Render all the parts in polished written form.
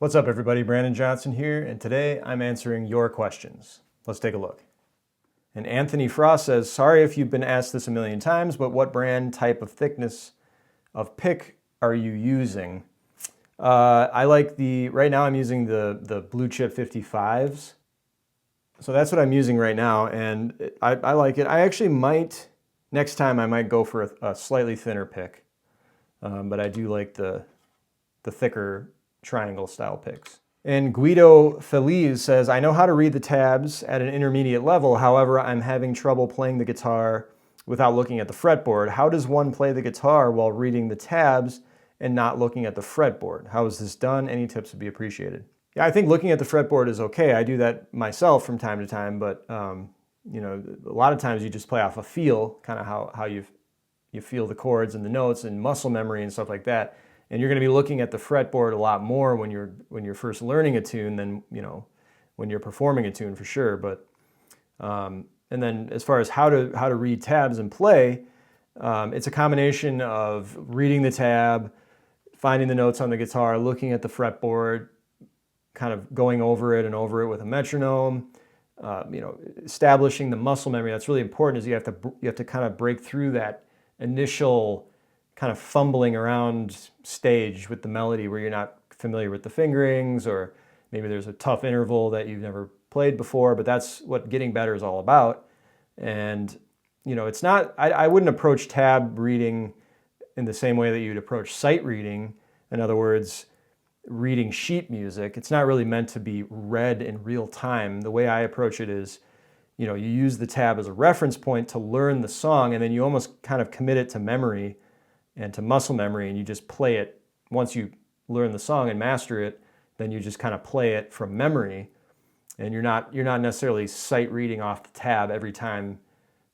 What's up everybody, Brandon Johnson here, and today I'm answering your questions. Let's take a look. And Anthony Frost says, sorry if you've been asked this a million times, but what brand, type of thickness of pick are you using? I like right now I'm using the Blue Chip 55s. So that's what I'm using right now, and I like it. I actually might, next time I might go for a slightly thinner pick, but I do like the thicker triangle style picks. And Guido Feliz says, I know how to read the tabs at an intermediate level, however, I'm having trouble playing the guitar without looking at the fretboard. How does one play the guitar while reading the tabs and not looking at the fretboard? How is this done? Any tips would be appreciated. Yeah, I think looking at the fretboard is okay. I do that myself from time to time, but you know, a lot of times you just play off a feel, kind of how you feel the chords and the notes and muscle memory and stuff like that. And you're going to be looking at the fretboard a lot more when you're first learning a tune than when you're performing a tune for sure. But and then as far as how to read tabs and play, it's a combination of reading the tab, finding the notes on the guitar, looking at the fretboard, kind of going over it with a metronome. Establishing the muscle memory. That's really important. Is you have to kind of break through that initial kind of fumbling around stage with the melody where you're not familiar with the fingerings, or maybe there's a tough interval that you've never played before, but that's what getting better is all about. And it's not, I wouldn't approach tab reading in the same way that you'd approach sight reading. In other words, reading sheet music. It's not really meant to be read in real time. The way I approach it is, you use the tab as a reference point to learn the song, and then you almost kind of commit it to memory and to muscle memory, and you just play it. Once you learn the song and master it, then you just kind of play it from memory, and you're not necessarily sight reading off the tab every time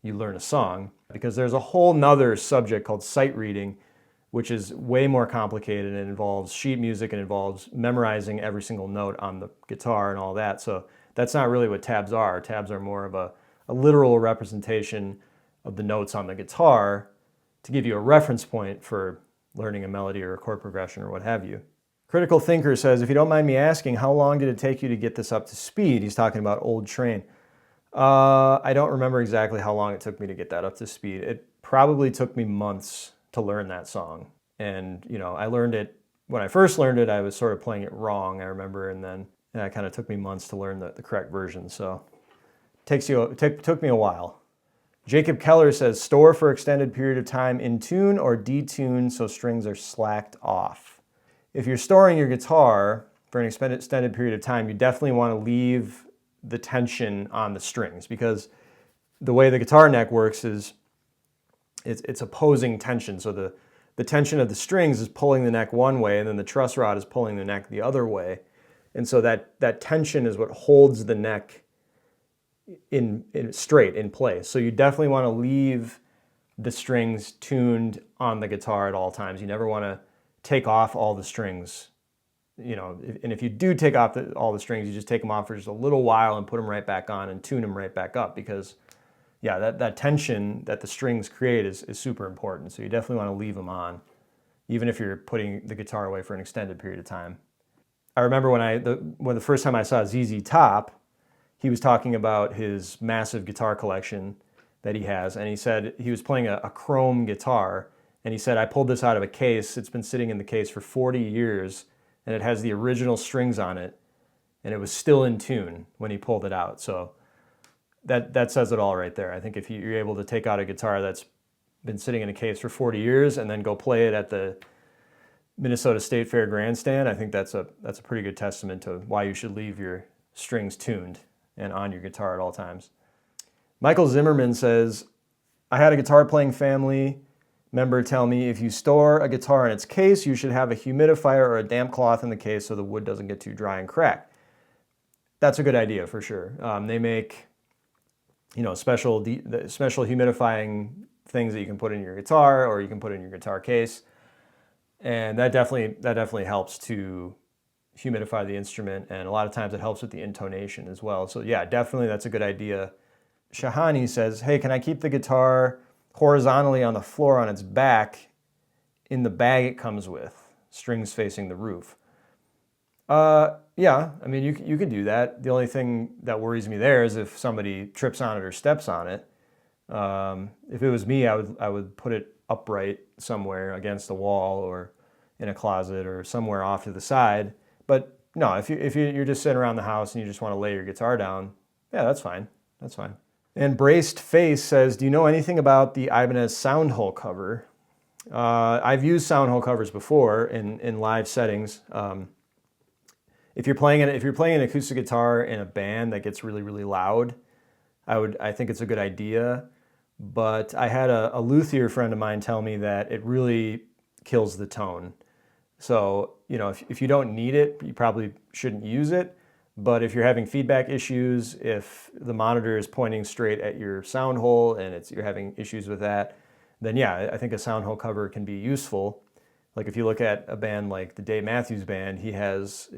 you learn a song, because there's a whole nother subject called sight reading, which is way more complicated and involves sheet music and involves memorizing every single note on the guitar and all that. So that's not really what tabs are. Tabs are more of a literal representation of the notes on the guitar to give you a reference point for learning a melody or a chord progression or what have you. Critical Thinker says, if you don't mind me asking, how long did it take you to get this up to speed? He's talking about Old Train. I don't remember exactly how long it took me to get that up to speed. It probably took me months to learn that song. And, I learned it, when I first learned it, I was sort of playing it wrong, I remember, and then it kind of took me months to learn the correct version. So it took me a while. Jacob Keller says, store for extended period of time in tune or detune so strings are slacked off. If you're storing your guitar for an extended period of time, you definitely want to leave the tension on the strings, because the way the guitar neck works is it's opposing tension. So the tension of the strings is pulling the neck one way, and then the truss rod is pulling the neck the other way. And so that tension is what holds the neck in straight in place. So you definitely want to leave the strings tuned on the guitar at all times. You never want to take off all the strings. And if you do take off all the strings, you just take them off for just a little while and put them right back on and tune them right back up, because yeah, that tension that the strings create is super important. So you definitely want to leave them on, even if you're putting the guitar away for an extended period of time. I remember when the first time I saw ZZ Top, he was talking about his massive guitar collection that he has, and he said he was playing a chrome guitar, and he said, I pulled this out of a case. It's been sitting in the case for 40 years, and it has the original strings on it, and it was still in tune when he pulled it out. So that says it all right there. I think if you're able to take out a guitar that's been sitting in a case for 40 years and then go play it at the Minnesota State Fair grandstand, I think that's a pretty good testament to why you should leave your strings tuned and on your guitar at all times. Michael Zimmerman says, I had a guitar playing family member tell me if you store a guitar in its case, you should have a humidifier or a damp cloth in the case so the wood doesn't get too dry and crack. That's a good idea for sure. They make special humidifying things that you can put in your guitar, or you can put in your guitar case, and that definitely helps to humidify the instrument, and a lot of times it helps with the intonation as well. So yeah, definitely that's a good idea. Shahani says, hey, can I keep the guitar horizontally on the floor on its back in the bag it comes with, strings facing the roof? Yeah, I mean, you could do that. The only thing that worries me there is if somebody trips on it or steps on it. If it was me, I would put it upright somewhere against the wall or in a closet or somewhere off to the side. But no, if you're just sitting around the house and you just want to lay your guitar down, yeah, that's fine. That's fine. And Braced Face says, do you know anything about the Ibanez Soundhole cover? I've used Soundhole covers before in live settings. If you're playing an acoustic guitar in a band that gets really, really loud, I think it's a good idea. But I had a luthier friend of mine tell me that it really kills the tone. So, if you don't need it, you probably shouldn't use it. But if you're having feedback issues, if the monitor is pointing straight at your sound hole and you're having issues with that, then yeah, I think a sound hole cover can be useful. Like if you look at a band like the Dave Matthews Band, he has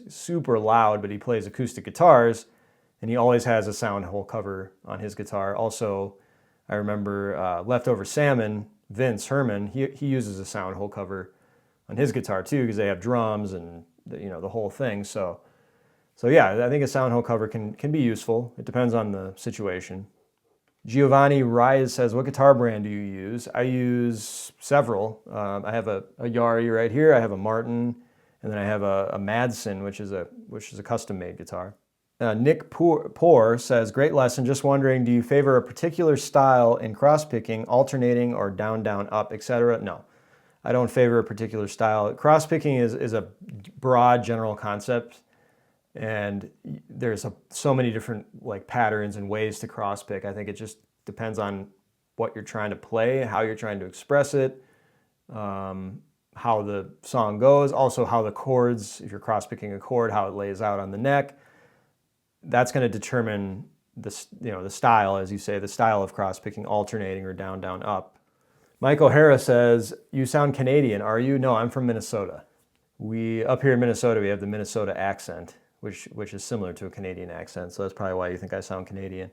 super loud, but he plays acoustic guitars, and he always has a sound hole cover on his guitar. Also, I remember Leftover Salmon, Vince Herman, he uses a sound hole cover on his guitar too, because they have drums and the whole thing. So yeah, I think a sound hole cover can be useful. It depends on the situation. Giovanni Rise says, what guitar brand do you use? I use several. I have a Yairi right here. I have a Martin, and then I have a Madsen, which is a custom-made guitar. Nick Poor says, great lesson. Just wondering, do you favor a particular style in cross-picking, alternating, or down, down, up, etc.? No, I don't favor a particular style. Cross-picking is a broad general concept, and there's so many different patterns and ways to cross-pick. I think it just depends on what you're trying to play, how you're trying to express it, how the song goes, also how the chords, if you're cross-picking a chord, how it lays out on the neck. That's going to determine the style, as you say, the style of cross-picking, alternating or down, down, up. Mike O'Hara says, you sound Canadian, are you? No, I'm from Minnesota. Up here in Minnesota, we have the Minnesota accent, which is similar to a Canadian accent, so that's probably why you think I sound Canadian.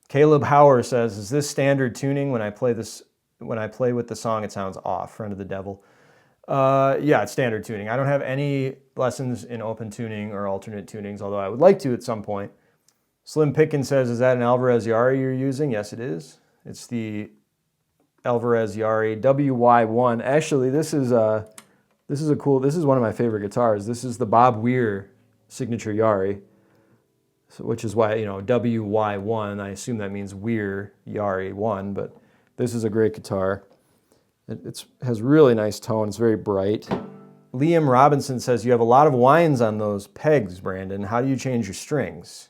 Caleb Hauer says, is this standard tuning? When I play with the song, it sounds off. Friend of the devil. Yeah, it's standard tuning. I don't have any lessons in open tuning or alternate tunings, although I would like to at some point. Slim Pickin says, is that an Alvarez Yairi you're using? Yes, it is. It's the Alvarez Yairi WY1. Actually, this is one of my favorite guitars. This is the Bob Weir signature Yairi, which is why, WY1, I assume that means Weir Yairi 1, but this is a great guitar. It has really nice tone. It's very bright. Liam Robinson says, you have a lot of winds on those pegs, Brandon. How do you change your strings?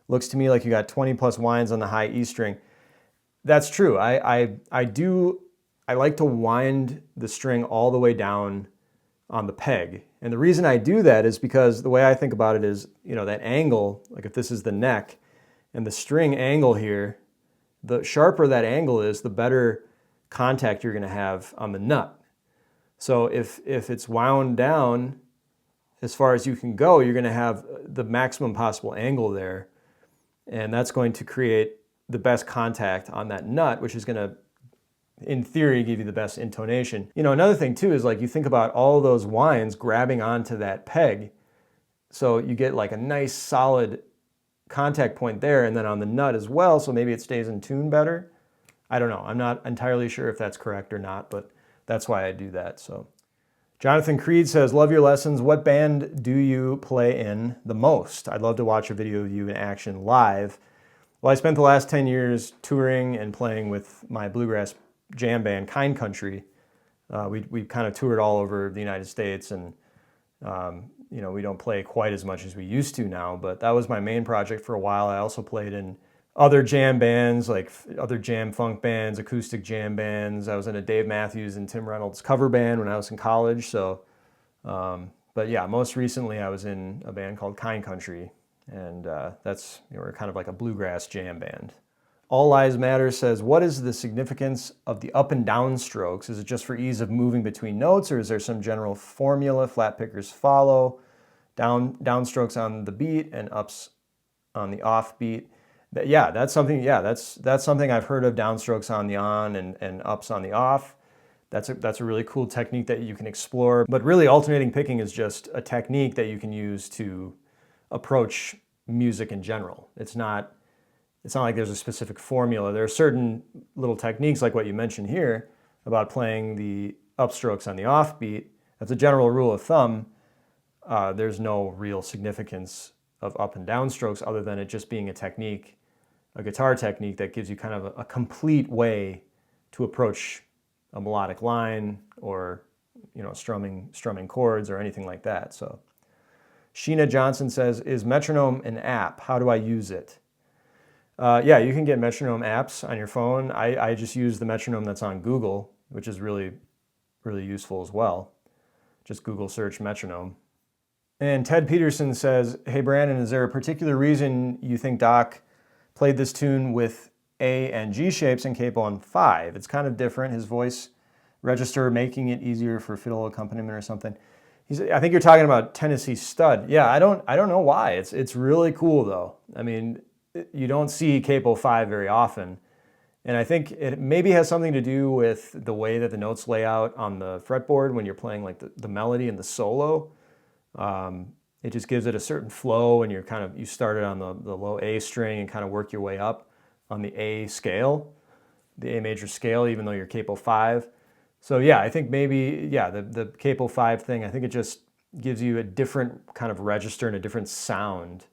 Looks to me like you got 20 plus winds on the high E string. That's true. I like to wind the string all the way down on the peg. And the reason I do that is because the way I think about it is, that angle, like if this is the neck and the string angle here, the sharper that angle is, the better contact you're going to have on the nut. So if it's wound down as far as you can go, you're going to have the maximum possible angle there. And that's going to create the best contact on that nut, which is going to, in theory, give you the best intonation. Another thing too is you think about all those winds grabbing onto that peg. So you get a nice solid contact point there, and then on the nut as well, so maybe it stays in tune better. I don't know. I'm not entirely sure if that's correct or not, but that's why I do that. So Jonathan Creed says, love your lessons. What band do you play in the most? I'd love to watch a video of you in action live. Well, I spent the last 10 years touring and playing with my bluegrass jam band, Kind Country. We kind of toured all over the United States, and we don't play quite as much as we used to now, but that was my main project for a while. I also played in other jam bands, like other jam funk bands, acoustic jam bands. I was in a Dave Matthews and Tim Reynolds cover band when I was in college. So, but yeah, most recently I was in a band called Kind Country, and that's, we're kind of like a bluegrass jam band. All Lives Matter says, what is the significance of the up and down strokes? Is it just for ease of moving between notes, or is there some general formula flat pickers follow? Downstrokes on the beat and ups on the off beat. That's something. Yeah, that's something I've heard of. Downstroke's on the on and ups on the off. That's a really cool technique that you can explore. But really, alternating picking is just a technique that you can use to approach music in general. It's not like there's a specific formula. There are certain little techniques like what you mentioned here about playing the upstrokes on the offbeat. That's a general rule of thumb. There's no real significance of up and down strokes other than it just being a technique, a guitar technique that gives you kind of a complete way to approach a melodic line or, you know, strumming chords or anything like that. So Sheena Johnson says, is Metronome an app? How do I use it? Yeah, you can get Metronome apps on your phone. I just use the Metronome that's on Google, which is really, really useful as well. Just Google search Metronome. And Ted Peterson says, hey Brandon, is there a particular reason you think Doc played this tune with A and G shapes and Capo on 5? It's kind of different, his voice register making it easier for fiddle accompaniment or something. I think you're talking about Tennessee Stud. Yeah, I don't know why. It's really cool though. I mean, you don't see Capo 5 very often. And I think it maybe has something to do with the way that the notes lay out on the fretboard when you're playing like the melody and the solo. It just gives it a certain flow, and you start it on the low A string and kind of work your way up on the A scale, the A major scale, even though you're Capo 5. So yeah, I think maybe, yeah, the Capo 5 thing, I think it just gives you a different kind of register and a different sound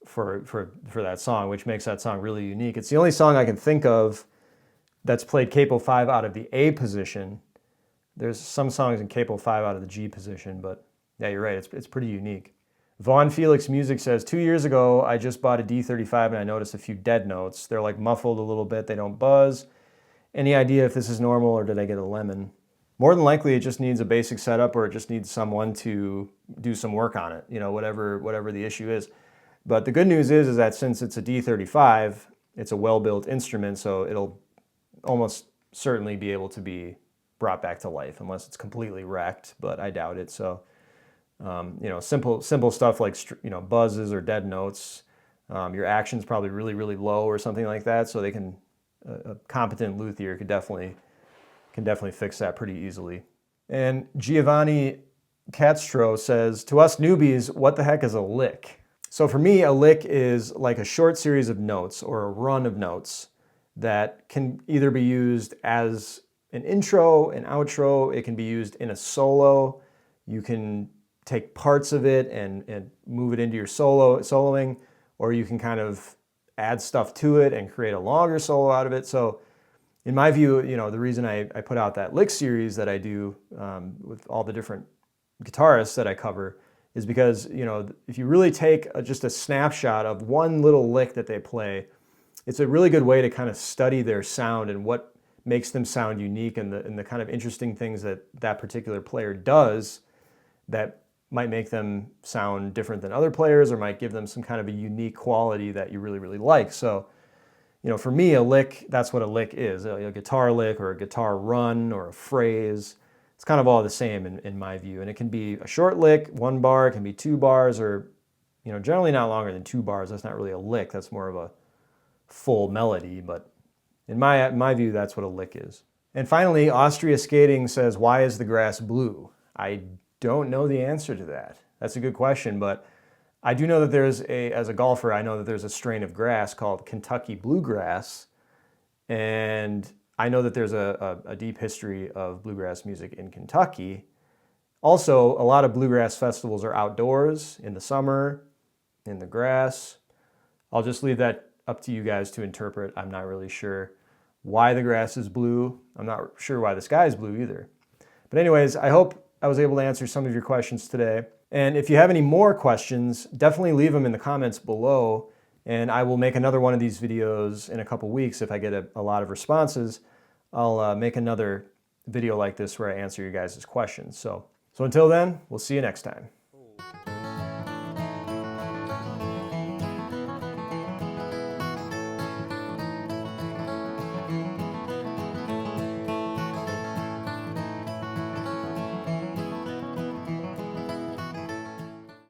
for that song, which makes that song really unique. It's the only song I can think of that's played Capo 5 out of the A position. There's some songs in Capo 5 out of the G position, but yeah, you're right. It's pretty unique. Vaughn Felix Music says, 2 years ago, I just bought a D35 and I noticed a few dead notes. They're like muffled a little bit. They don't buzz. Any idea if this is normal or did I get a lemon? More than likely, it just needs a basic setup or it just needs someone to do some work on it, you know, whatever the issue is. But the good news is that since it's a D35, it's a well-built instrument, so it'll almost certainly be able to be brought back to life unless it's completely wrecked, but I doubt it. So you know, simple stuff like, you know, buzzes or dead notes. Your action's probably really, really low or something like that. So a competent luthier can definitely fix that pretty easily. And Giovanni Catstro says, to us newbies, what the heck is a lick? So for me, a lick is like a short series of notes or a run of notes that can either be used as an intro, an outro. It can be used in a solo. You can take parts of it and move it into your soloing, or you can kind of add stuff to it and create a longer solo out of it. So in my view, you know, the reason I put out that lick series that I do with all the different guitarists that I cover is because, you know, if you really take just a snapshot of one little lick that they play, it's a really good way to kind of study their sound and what makes them sound unique and the kind of interesting things that particular player does that might make them sound different than other players or might give them some kind of a unique quality that you really, really like. So, you know, for me, a lick, that's what a lick is, a guitar lick or a guitar run or a phrase. It's kind of all the same in my view. And it can be a short lick, 1 bar, it can be 2 bars, or, you know, generally not longer than 2 bars. That's not really a lick, that's more of a full melody. But in my view, that's what a lick is. And finally, Austria Skating says, why is the grass blue? I don't know the answer to that. That's a good question, but I do know that as a golfer, I know that there's a strain of grass called Kentucky bluegrass, and I know that there's a deep history of bluegrass music in Kentucky. Also, a lot of bluegrass festivals are outdoors in the summer, in the grass. I'll just leave that up to you guys to interpret. I'm not really sure why the grass is blue. I'm not sure why the sky is blue either. But anyways, I hope I was able to answer some of your questions today. And if you have any more questions, definitely leave them in the comments below, and I will make another one of these videos in a couple weeks. If I get a lot of responses, I'll make another video like this where I answer your guys' questions. So until then, we'll see you next time.